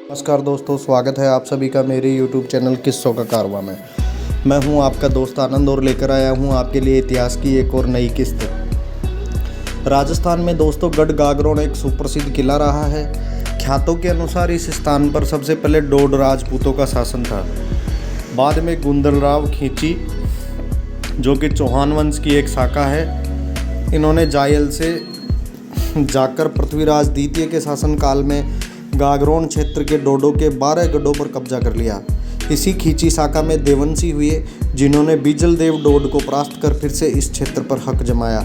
नमस्कार दोस्तों, स्वागत है आप सभी का मेरे YouTube चैनल किस्सों का कारवां में। मैं हूं आपका दोस्त आनंद और लेकर आया हूं आपके लिए इतिहास की एक और नई किस्त। राजस्थान में दोस्तों गढ़ गागरोन एक सुप्रसिद्ध किला रहा है। ख्यातों के अनुसार इस स्थान पर सबसे पहले डोड राजपूतों का शासन था। बाद में गुंदलराव खींची, जो कि चौहान वंश की एक शाखा है, इन्होंने जायल से जाकर पृथ्वीराज द्वितीय के शासनकाल में गागरोन क्षेत्र के डोडो के 12 गढ़ों पर कब्जा कर लिया। इसी खींची शाखा में देवंशी हुए, जिन्होंने बिजल देव डोड को परास्त कर फिर से इस क्षेत्र पर हक जमाया।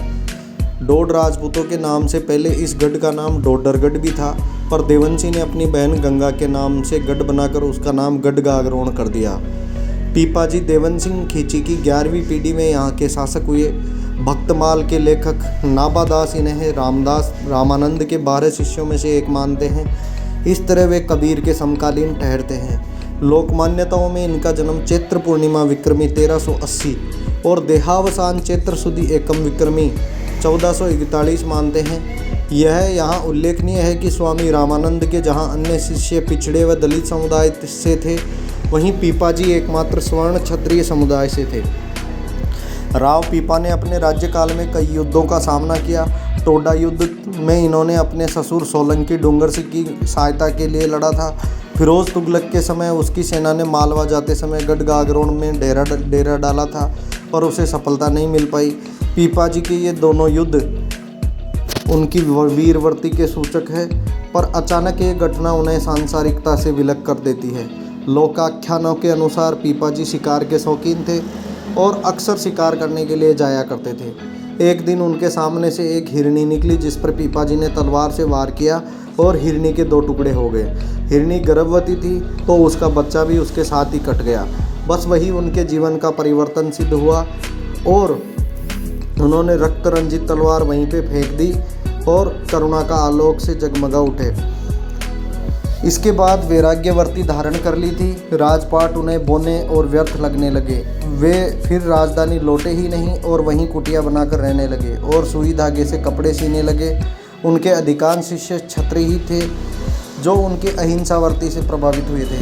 डोड राजपूतों के नाम से पहले इस गढ़ का नाम डोडरगढ़ भी था, पर देवंशी ने अपनी बहन गंगा के नाम से गढ़ बनाकर उसका नाम गढ़ गागरोन कर दिया। पीपाजी देवनसिंह खींची की 11वीं पीढ़ी में यहाँ के शासक हुए। भक्तमाल के लेखक नाबादास इन्हें रामदास रामानंद के 12 शिष्यों में से एक मानते हैं। इस तरह वे कबीर के समकालीन ठहरते हैं। लोक मान्यताओं में इनका जन्म चैत्र पूर्णिमा विक्रमी 1380 और देहावसान चैत्र सुदी एकम विक्रमी 1441 मानते हैं। यह यहाँ उल्लेखनीय है कि स्वामी रामानंद के जहाँ अन्य शिष्य पिछड़े व दलित समुदाय से थे, वहीं पीपाजी एकमात्र स्वर्ण क्षत्रिय समुदाय से थे। राव पीपा ने अपने राज्यकाल में कई युद्धों का सामना किया। टोडा युद्ध में इन्होंने अपने ससुर सोलंकी डूंगर सिंह की सहायता के लिए लड़ा था। फिरोज तुगलक के समय उसकी सेना ने मालवा जाते समय गढ़ गागरोन में डेरा डाला था, पर उसे सफलता नहीं मिल पाई। पीपाजी के ये दोनों युद्ध उनकी वीरवर्ती के सूचक है, पर अचानक ये घटना उन्हें सांसारिकता से विलग कर देती है। लोकाख्यानों के अनुसार पीपाजी शिकार के शौकीन थे और अक्सर शिकार करने के लिए जाया करते थे। एक दिन उनके सामने से एक हिरनी निकली, जिस पर पीपाजी ने तलवार से वार किया और हिरनी के 2 टुकड़े हो गए। हिरनी गर्भवती थी, तो उसका बच्चा भी उसके साथ ही कट गया। बस वही उनके जीवन का परिवर्तन सिद्ध हुआ और उन्होंने रक्त रंजित तलवार वहीं पे फेंक दी और करुणा का आलोक से जगमगा उठे। इसके बाद वैराग्यवर्ती धारण कर ली थी। राजपाट उन्हें बोने और व्यर्थ लगने लगे। वे फिर राजधानी लौटे ही नहीं और वहीं कुटिया बनाकर रहने लगे और सुई धागे से कपड़े सीने लगे। उनके अधिकांश शिष्य क्षत्रिय ही थे, जो उनके अहिंसावर्ती से प्रभावित हुए थे।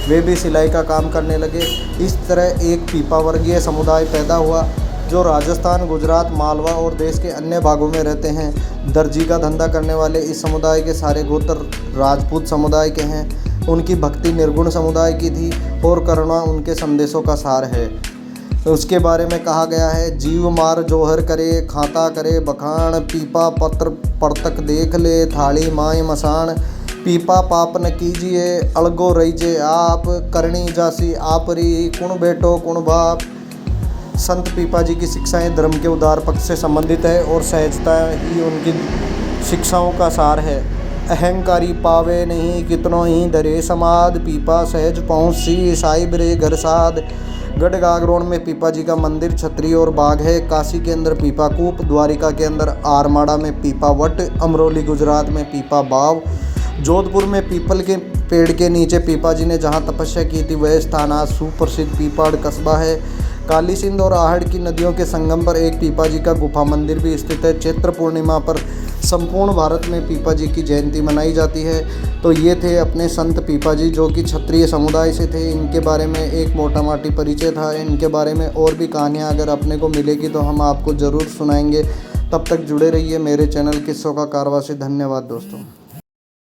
वे भी सिलाई का काम करने लगे। इस तरह एक पीपा वर्गीय समुदाय पैदा हुआ, जो राजस्थान, गुजरात, मालवा और देश के अन्य भागों में रहते हैं। दर्जी का धंधा करने वाले इस समुदाय के सारे गोत्र राजपूत समुदाय के हैं। उनकी भक्ति निर्गुण समुदाय की थी और करुणा उनके संदेशों का सार है। उसके बारे में कहा गया है, जीव मार जोहर करे, खाता करे बखान, पीपा पत्र परतक देख ले, थाली माय मसान, पीपा पाप न कीजिए, अलगो रहीजे आप, करनी जासी आपरी, कुण बेटो कुण बाप। संत पीपाजी की शिक्षाएं धर्म के उदार पक्ष से संबंधित है और सहजता ही उनकी शिक्षाओं का सार है। अहंकारी पावे नहीं, कितनों ही धरे समाद, पीपा सहज पहुँची, साहिब रे घर साध। गढ़ गागरोन में पीपाजी का मंदिर, छतरी और बाग है। काशी के अंदर पीपा कूप, द्वारिका के अंदर आरमाड़ा में पीपा वट, अमरोली गुजरात में पीपा बाव, जोधपुर में पीपल के पेड़ के नीचे पीपाजी ने जहाँ तपस्या की थी, वह स्थान आज सुप्रसिद्ध पीपाड़ कस्बा है। काली सिंध और आहड़ की नदियों के संगम पर एक पीपाजी का गुफा मंदिर भी स्थित है। चैत्र पूर्णिमा पर संपूर्ण भारत में पीपाजी की जयंती मनाई जाती है। तो ये थे अपने संत पीपाजी, जो कि क्षत्रिय समुदाय से थे। इनके बारे में एक मोटा माटी परिचय था। इनके बारे में और भी कहानियाँ अगर अपने को मिलेगी तो हम आपको ज़रूर सुनाएंगे। तब तक जुड़े रहिए मेरे चैनल किस्सों का कारवां से। धन्यवाद दोस्तों।